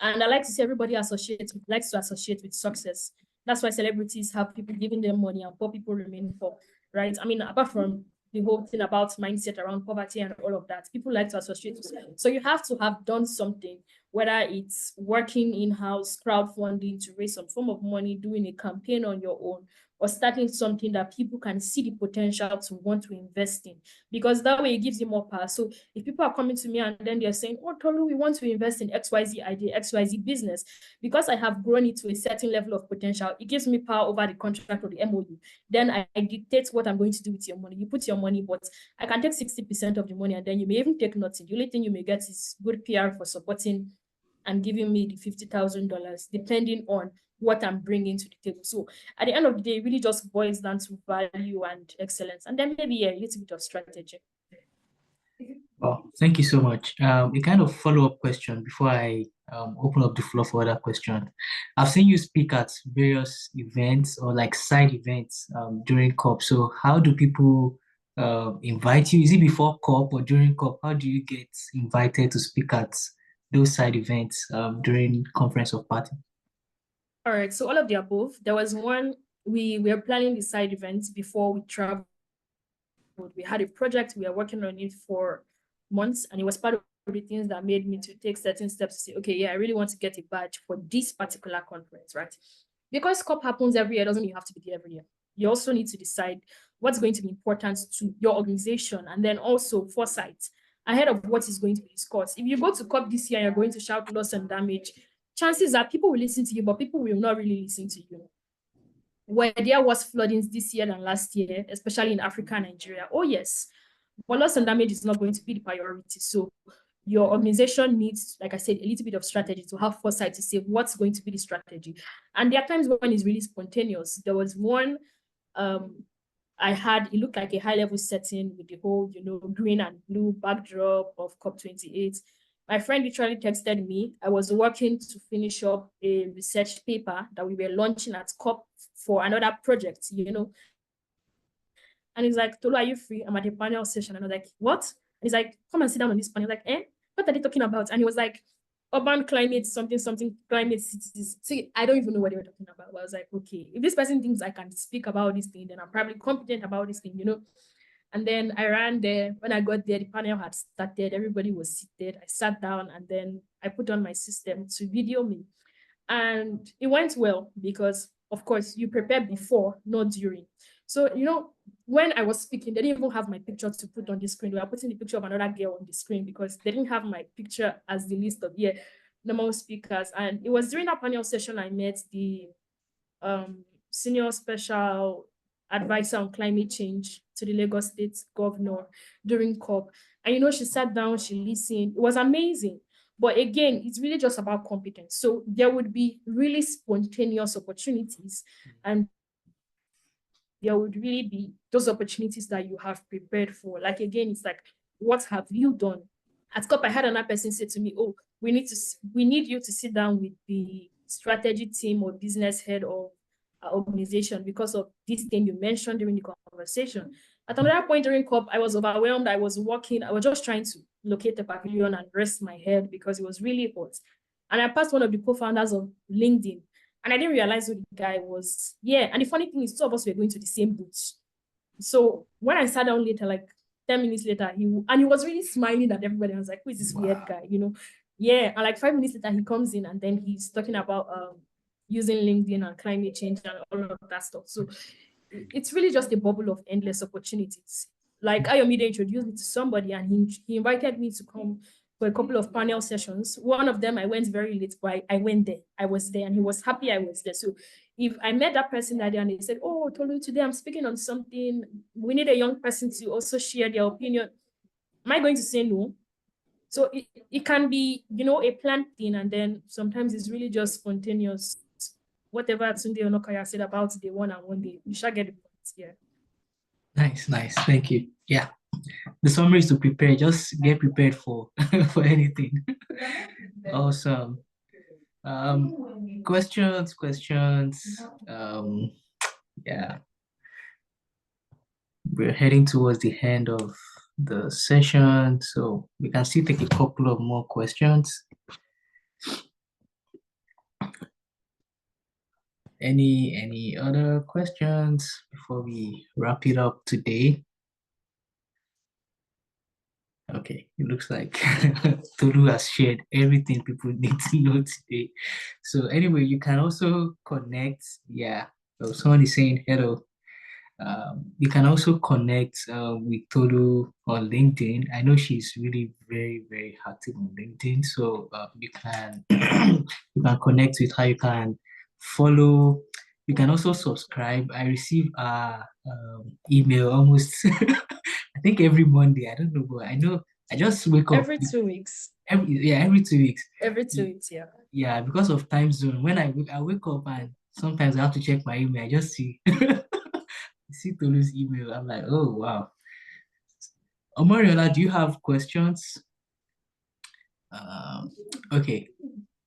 And I like to see everybody likes to associate with success. That's why celebrities have people giving them money and poor people remain poor, right? I mean, apart from the whole thing about mindset around poverty and all of that, people like to associate with. So you have to have done something, whether it's working in-house, crowdfunding to raise some form of money, doing a campaign on your own, or starting something that people can see the potential to want to invest in, because that way it gives you more power. So if people are coming to me and then they're saying, oh, Tolu, we want to invest in XYZ idea, XYZ business, because I have grown it to a certain level of potential, it gives me power over the contract or the MOU. Then I dictate what I'm going to do with your money. You put your money, but I can take 60% of the money, and then you may even take nothing. The only thing you may get is good PR for supporting and giving me the $50,000, depending on what I'm bringing to the table. So at the end of the day, it really just boils down to value and excellence, and then maybe a little bit of strategy. Well, thank you so much. A kind of follow-up question before I open up the floor for other questions. I've seen you speak at various events or like side events during C.O.P. So how do people invite you? Is it before C.O.P or during C.O.P? How do you get invited to speak at those side events during conference of party? All right, so all of the above. There was one, we were planning the side events before we traveled. We had a project, we were working on it for months, and it was part of the things that made me to take certain steps to say, okay, yeah, I really want to get a badge for this particular conference, right? Because C.O.P happens every year doesn't mean you have to be there every year. You also need to decide what's going to be important to your organization, and then also foresight ahead of what is going to be discussed. If you go to C.O.P this year, you're going to shout loss and damage, chances are people will listen to you, but people will not really listen to you. Where there was floodings this year than last year, especially in Africa and Nigeria, oh yes, but loss and damage is not going to be the priority. So your organization needs, like I said, a little bit of strategy to have foresight to say what's going to be the strategy. And there are times when it's really spontaneous. There was one it looked like a high-level setting with the whole, green and blue backdrop of COP28. My friend literally texted me. I was working to finish up a research paper that we were launching at COP for another project, And he's like, Tolu, are you free? I'm at a panel session. And I was like, what? And he's like, come and sit down on this panel. I was like, what are they talking about? And he was like, urban climate, something, climate cities. See, I don't even know what they were talking about. But I was like, okay, if this person thinks I can speak about this thing, then I'm probably competent about this thing, And then I ran there. When I got there, the panel had started. Everybody was seated. I sat down, and then I put on my system to video me. And it went well because, of course, you prepare before, not during. So, when I was speaking, they didn't even have my picture to put on the screen. They were putting the picture of another girl on the screen because they didn't have my picture as the list of normal speakers. And it was during that panel session I met the senior special advisor on climate change to the Lagos State governor during COP. And she sat down, she listened. It was amazing. But again, it's really just about competence. So there would be really spontaneous opportunities, and there would really be those opportunities that you have prepared for. Like, again, it's like, what have you done? At COP, I had another person say to me, oh, we need you to sit down with the strategy team or business head of our organization because of this thing you mentioned during the conversation. At another point during C.O.P, I was overwhelmed. I was walking. I was just trying to locate the pavilion and rest my head because it was really hot. And I passed one of the co-founders of LinkedIn, and I didn't realize who the guy was. Yeah, and the funny thing is, two of us were going to the same booth. So when I sat down later, like 10 minutes later, he was really smiling at everybody. I was like, who is this weird guy? Yeah. And like 5 minutes later, he comes in and then he's talking about using LinkedIn and climate change and all of that stuff. So it's really just a bubble of endless opportunities. Like Ayomide introduced me to somebody and he invited me to come for a couple of panel sessions. One of them, I went very late, but I went there. I was there and he was happy I was there. So if I met that person that day and they said, oh, Tolu, today I'm speaking on something, we need a young person to also share their opinion, am I going to say no? So it can be, a planned thing, and then sometimes it's really just spontaneous. Whatever Tunde Onokaya said about the one day, you shall get the point. Yeah. Nice. Thank you. Yeah. The summary is to prepare. Just get prepared for for anything. Awesome. Questions. Yeah. We're heading towards the end of the session, so we can still take a couple of more questions. Any other questions before we wrap it up today? Okay, it looks like Tolu has shared everything people need to know today. So anyway, you can also connect. Yeah, so someone is saying hello. You can also connect with Tolu on LinkedIn. I know she's really very, very active on LinkedIn. So you can you can connect with her. You can follow. You can also subscribe. I receive email almost I think every Monday. I don't know, but I know I just wake up Every 2 weeks. every 2 weeks. Every 2 weeks, yeah. Yeah, because of time zone. When I wake up and sometimes I have to check my email, I just see see Tolu's email. I'm like, oh wow. Omariola, do you have questions? Okay.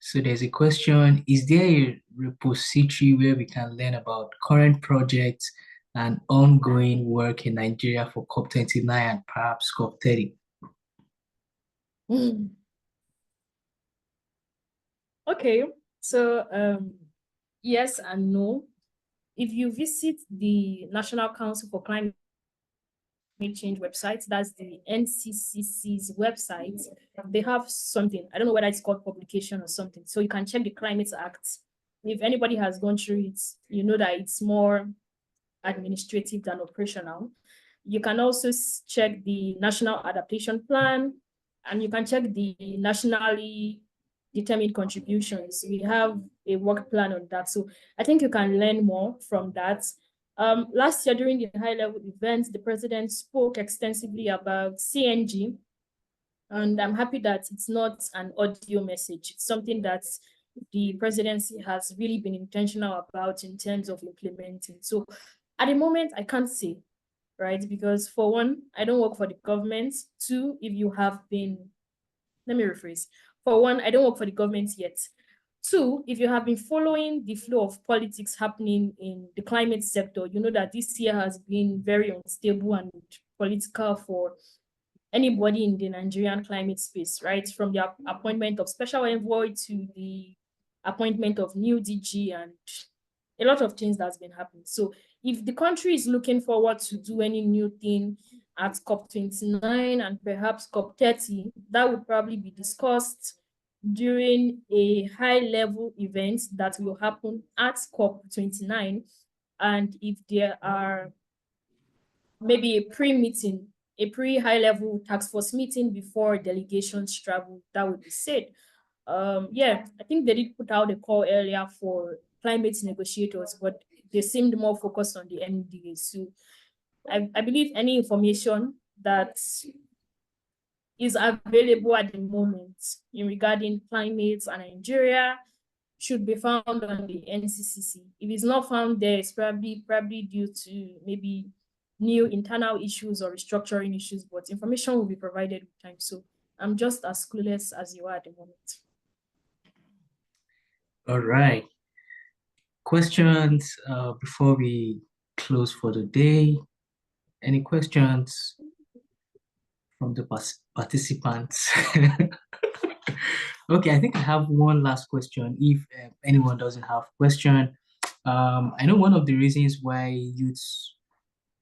So there's a question. Is there a repository where we can learn about current projects and ongoing work in Nigeria for COP29 and perhaps COP30? Okay. So yes and no. If you visit the National Council for Climate Change website, that's the NCCC's website, they have something. I don't know whether it's called publication or something. So you can check the Climate Act. If anybody has gone through it, you know that it's more administrative than operational. You can also check the National Adaptation Plan, and you can check the nationally determined contributions. We have a work plan on that. So I think you can learn more from that. Last year during the high-level event, the president spoke extensively about CNG, and I'm happy that it's not an audio message. It's something that the presidency has really been intentional about in terms of implementing. So at the moment, I can't say, right? Because for one, I don't work for the government. Two, if you have been, let me rephrase. For one, I don't work for the government yet. Two, if you have been following the flow of politics happening in the climate sector, you know that this year has been very unstable and political for anybody in the Nigerian climate space, right? From the appointment of special envoy to the appointment of new DG and a lot of things that's been happening. So if the country is looking forward to do any new thing at COP29 and perhaps COP30, that would probably be discussed during a high-level event that will happen at COP29. And if there are maybe a pre-meeting, a pre-high-level task force meeting before delegations travel, that would be said. Yeah, I think they did put out a call earlier for climate negotiators, but they seemed more focused on the NDA. So I believe any information that is available at the moment in regarding climate and Nigeria should be found on the NCCC. If it's not found there, it's probably due to maybe new internal issues or restructuring issues, but information will be provided with time. So I'm just as clueless as you are at the moment. All right. Questions before we close for the day? Any questions from the participants? Okay, I think I have one last question. If anyone doesn't have question, I know one of the reasons why youths,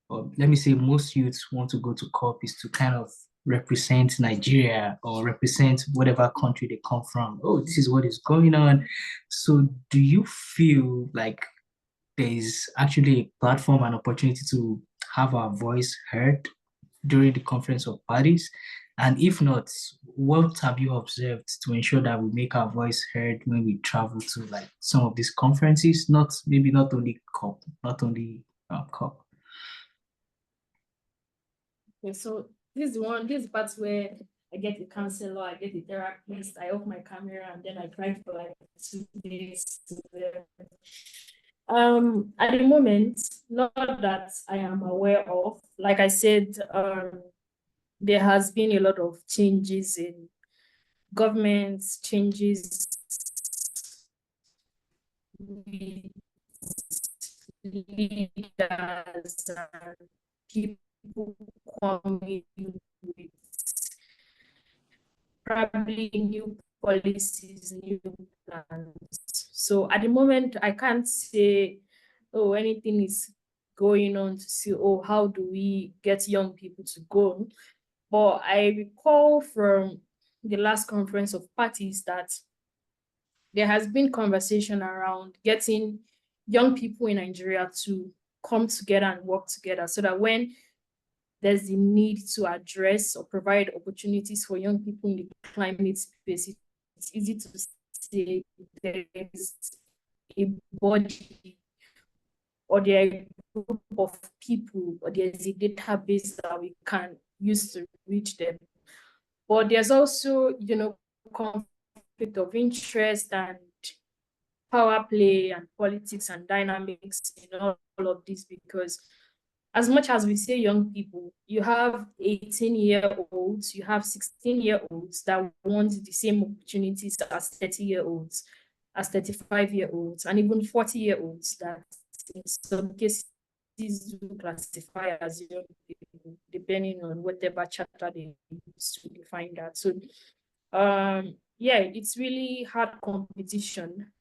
or let me say most youths want to go to COP is to kind of represent Nigeria or represent whatever country they come from. Oh, this is what is going on. So do you feel like there is actually a platform and opportunity to have our voice heard during the conference of parties? And if not, what have you observed to ensure that we make our voice heard when we travel to like some of these conferences? Not maybe not only COP, not only COP. Okay, so this is the part where I get a counselor, I get a therapist, I off my camera, and then I cry for like 2 days to them. At the moment, not that I am aware of. Like I said, there has been a lot of changes in government, changes with leaders and people coming with probably new policies, new plans. So at the moment, I can't say, oh, anything is going on to see, oh, how do we get young people to go? But I recall from the last conference of parties that there has been conversation around getting young people in Nigeria to come together and work together so that when there's the need to address or provide opportunities for young people in the climate space, it's easy to say there is a body or there are a group of people or there's a database that we can use to reach them. But there's also, conflict of interest and power play and politics and dynamics in all of this because as much as we say young people, you have 18-year-olds, you have 16-year-olds that want the same opportunities as 30-year-olds, as 35-year-olds, and even 40-year-olds that in some cases do classify as young people, depending on whatever chapter they use to define that. So, yeah, it's really hard competition.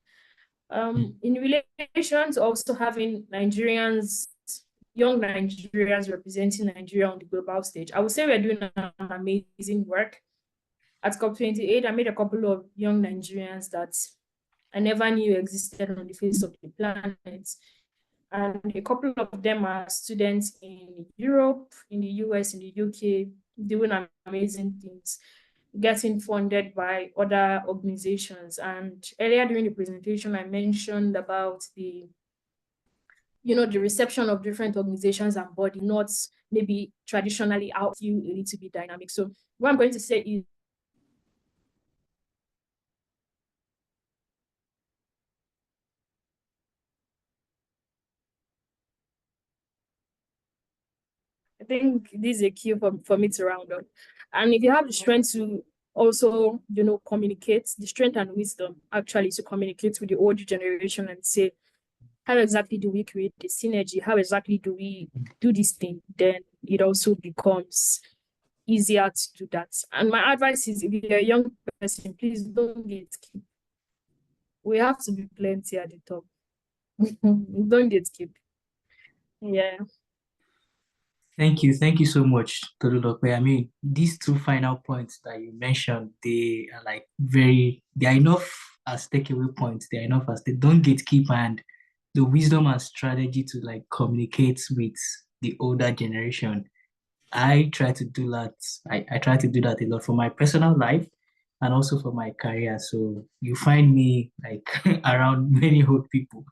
In relations, also having young Nigerians representing Nigeria on the global stage, I would say we're doing an amazing work. At COP28, I made a couple of young Nigerians that I never knew existed on the face of the planet. And a couple of them are students in Europe, in the US, in the UK, doing amazing things, getting funded by other organizations. And earlier during the presentation, I mentioned about the reception of different organizations and body, not maybe traditionally out you a little bit dynamic. So what I'm going to say is I think this is a cue for me to round up. And if you have the strength to also, communicate, the strength and wisdom actually to communicate with the older generation and say, how exactly do we create the synergy? How exactly do we do this thing? Then it also becomes easier to do that. And my advice is if you're a young person, please don't gatekeep. We have to be plenty at the top. Don't gatekeep. Yeah. Thank you. Thank you so much, Tolulope. I mean, these two final points that you mentioned, they are like they are enough as takeaway points. They are enough as they don't gatekeep and the wisdom and strategy to like communicate with the older generation. I try to do that. I try to do that a lot for my personal life and also for my career. So you find me like around many old people.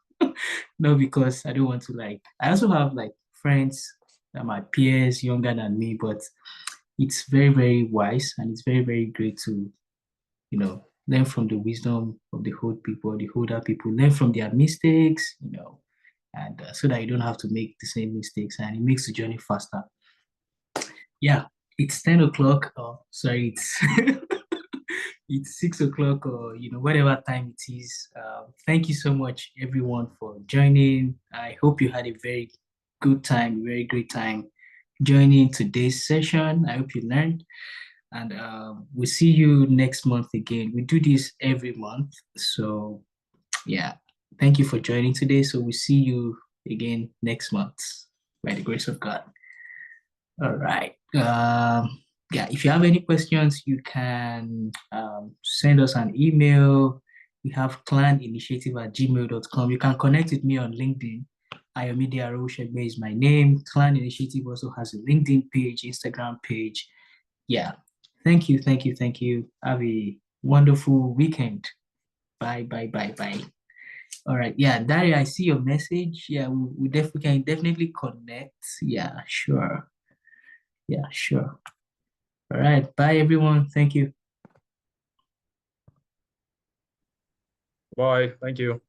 No, because I don't want to like I also have like friends that are my peers younger than me, but it's very, very wise and it's very, very great to, learn from the wisdom of the older people, learn from their mistakes, and so that you don't have to make the same mistakes and it makes the journey faster. Yeah, it's 10 o'clock. Oh, sorry, it's it's 6 o'clock or whatever time it is. Thank you so much, everyone, for joining. I hope you had a very good time, very great time joining today's session. I hope you learned. And we'll see you next month again. We do this every month. So, yeah, thank you for joining today. So, we'll see you again next month by the grace of God. All right. Yeah, if you have any questions, you can send us an email. We have claninitiative@gmail.com. You can connect with me on LinkedIn. Ayomide Aroshegbe is my name. Clan Initiative also has a LinkedIn page, Instagram page. Yeah. Thank you, thank you, thank you. Have a wonderful weekend. Bye, bye, bye, bye. All right. Yeah, Daria, I see your message. Yeah, we can definitely connect. Yeah, sure. Yeah, sure. All right. Bye, everyone. Thank you. Bye. Thank you.